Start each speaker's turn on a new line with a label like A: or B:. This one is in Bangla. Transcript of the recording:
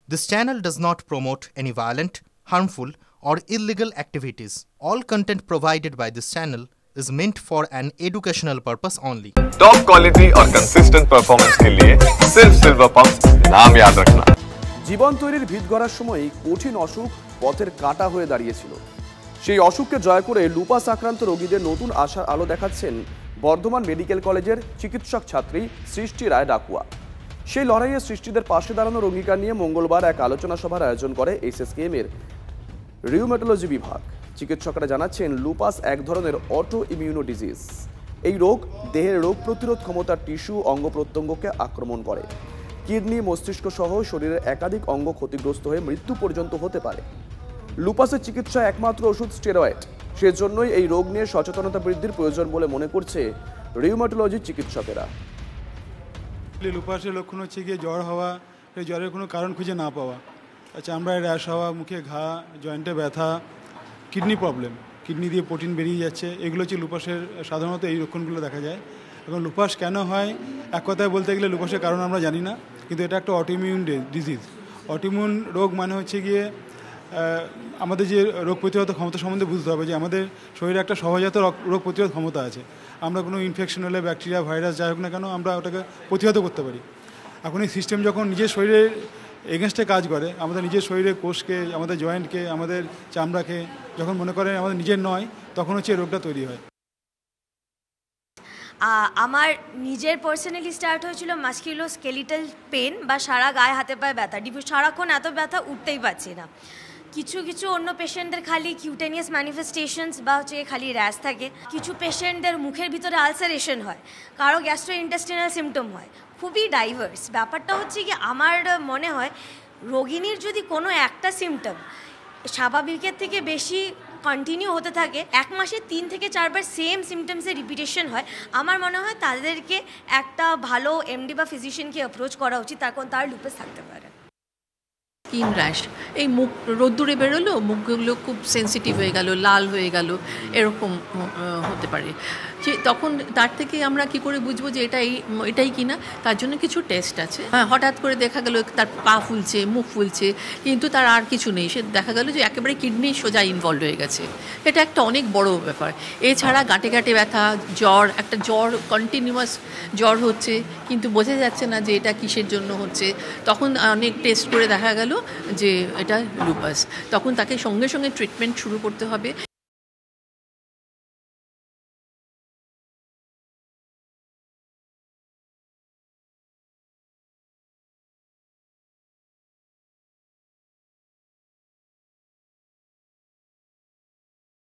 A: This channel does not promote any violent, harmful, or illegal activities. All content provided by this channel is meant for an educational purpose only.
B: Top quality और कंसिस्टेंट परफॉर्मेंस के लिए सिर्फ सिल्वर पंप्स नाम याद रखना।
C: জীবন তৈরির ভিত গড়ার সময় কঠিন অসুখ পথের কাঁটা হয়ে দাঁড়িয়েছিল। সেই অসুখকে জয় করে লুপাস আক্রান্ত রোগীদের নতুন আশার আলো দেখাচ্ছেন বর্ধমান মেডিকেল কলেজের চিকিৎসক ছাত্রী সৃষ্টি রায় ডাকুয়া। সেই লড়াইয়ে সৃষ্টিদের পাশে দাঁড়ানোর অঙ্গীকার নিয়ে মঙ্গলবার এক আলোচনা সভার আয়োজন করে এসএসকেএম এর রিউমেটোলজি বিভাগ। চিকিৎসকরা জানাচ্ছেন লুপাস এক ধরনের অটো ইমিউনো ডিজিজ। এই রোগ দেহের রোগ প্রতিরোধ ক্ষমতার টিস্যু অঙ্গ প্রত্যঙ্গকে আক্রমণ করে। কিডনি, মস্তিষ্ক সহ শরীরের একাধিক অঙ্গ ক্ষতিগ্রস্ত হয়ে মৃত্যু পর্যন্ত হতে পারে। লুপাসের চিকিৎসা একমাত্র ওষুধ স্টেরয়েড। সেজন্যই এই রোগ নিয়ে সচেতনতা বৃদ্ধির প্রয়োজন বলে মনে করছে রিউমেটোলজি চিকিৎসকেরা।
D: লুপাসের লক্ষণ হচ্ছে গিয়ে জ্বর হওয়া, এই জ্বরের কোনো কারণ খুঁজে না পাওয়া, চামড়ায় র্যাশ হওয়া, মুখে ঘা, জয়েন্টে ব্যথা, কিডনি প্রবলেম, কিডনি দিয়ে প্রোটিন বেরিয়ে যাচ্ছে, এগুলো হচ্ছে লুপাসের সাধারণত এই লক্ষণগুলো দেখা যায়। এবং লুপাস কেন হয়, এক কথায় বলতে গেলে লুপাসের কারণ আমরা জানি না, কিন্তু এটা একটা অটোইমিউন ডিজিজ। অটোইমিউন রোগ মানে হচ্ছে গিয়ে আমাদের যে রোগ প্রতিরোধ ক্ষমতা সম্বন্ধে বুঝতে হবে যে আমাদের শরীরে একটা সহজাত রোগ প্রতিরোধ ক্ষমতা আছে। আমরা কোনো ইনফেকশন হলে ব্যাকটেরিয়া, ভাইরাস যাই হোক না কেন আমরা ওটাকে প্রতিহত করতে পারি। এখন এই সিস্টেম যখন নিজের শরীরের এগেনস্টে কাজ করে, আমাদের নিজের শরীরের কোষকে, আমাদের জয়েন্টকে, আমাদের চামড়াকে যখন মনে করেন আমাদের নিজের নয়, তখন হচ্ছে এই রোগটা তৈরি হয়।
E: আমার নিজের পার্সোনালি স্টার্ট হয়েছিল মাস্কুলোস্কেলিটাল পেন বা সারা গায়ে হাতে পায়ে ব্যথা, সারাক্ষণ এত ব্যথা উঠতেই পারছি না। কিছু অন্য পেশেন্টদের খালি কিউটেনিয়াস ম্যানিফেস্টেশনস বা হচ্ছে খালি র্যাশ থাকে। কিছু পেশেন্টদের মুখের ভিতরে আলসারেশন হয়, কারো গ্যাস্ট্রোইন্টেস্টিনাল সিমটম হয়, খুবই ডাইভার্স। ব্যাপারটা হচ্ছে কি, আমার মনে হয় রোগিনীর যদি কোনো একটা সিমটম স্বাভাবিকের থেকে বেশি কন্টিনিউ হতে থাকে, এক মাসে 3 থেকে 4 বার সেম সিমটমসের রিপিটেশন হয়, আমার মনে হয় তাদেরকে একটা ভালো এমডি বা ফিজিশিয়ানকে অ্যাপ্রোচ করা উচিত, তার লুপাস থাকতে পারে।
F: স্কিন র্যাশ, এই মুখ রোদ্দুরে বেরোলো, মুখগুলো খুব সেন্সিটিভ হয়ে গেল, লাল হয়ে গেল, এরকম হতে পারে। যে তখন তার থেকে আমরা কি করে বুঝবো যে এটাই কিনা? তার জন্য কিছু টেস্ট আছে। হঠাৎ করে দেখা গেল তার পা ফুলছে, মুখ ফুলছে, কিন্তু তার আর কিছু নেই, সে দেখা গেল যে একেবারে কিডনি সোজা ইনভলভ হয়ে গেছে। এটা একটা অনেক বড় ব্যাপার। এছাড়া গাঁটে ব্যথা, জ্বর কন্টিনিউয়াস জ্বর হচ্ছে, কিন্তু বোঝা যাচ্ছে না যে এটা কিসের জন্য হচ্ছে। তখন অনেক টেস্ট করে দেখা গেল যে এটা লুপাস। তখন তাকে সঙ্গে সঙ্গে ট্রিটমেন্ট শুরু করতে হবে